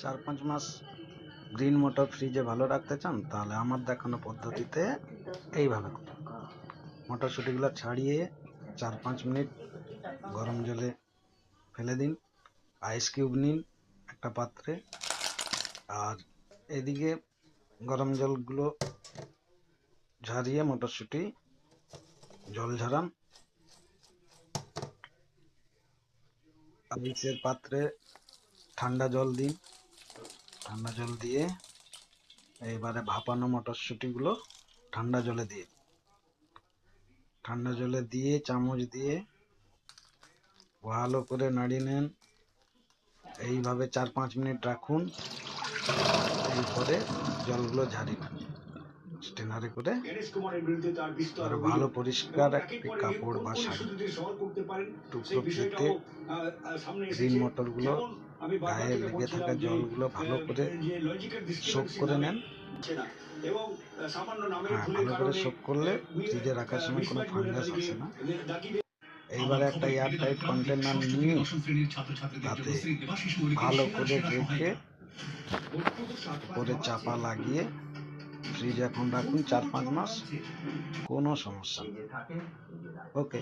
4-5 মাস green মটর ফ্রিজে ভালো রাখতে চান তাহলে আমার দেখানো পদ্ধতিতে এইভাবে মটরশুঁটিগুলো ছাড়িয়ে 4-5 মিনিট গরম জলে ফেলে দিন। আইস কিউব নিন একটা পাত্রে, আর এদিকে গরম জলগুলো ঝারিয়ে মটরশুঁটি জল ঝরান। আইসের পাত্রে ঠান্ডা জল দিন, ঠান্ডা জল দিয়ে এবারে ভাপানো মটরশুঁটিগুলো ঠান্ডা জলে দিয়ে চামচ দিয়ে ভালো করে নাড়িয়ে নেন। এইভাবে 4-5 মিনিট রাখুন, এরপরে জলগুলো ঝারিয়ে নেন স্টেনারে করে। আর ভালো পরিষ্কার একটি কাপড় বা শাড়ি টুকরো পেতে গ্রিন মটরগুলো গায়ে লেগে থাকা জলগুলো ভালো করে সোক করে নেন। ভালো করে সোক করলে ফ্রিজে রাখার সময় কোনো ফাঙ্গাস আসে না। এইবারে একটা এয়ারটাইট কন্টেনার নিয়ে তাতে ভালো করে ঢেকে উপরে চাপা লাগিয়ে ফ্রিজে এখন রাখুন 4-5 মাস, কোনো সমস্যা নেই। ওকে।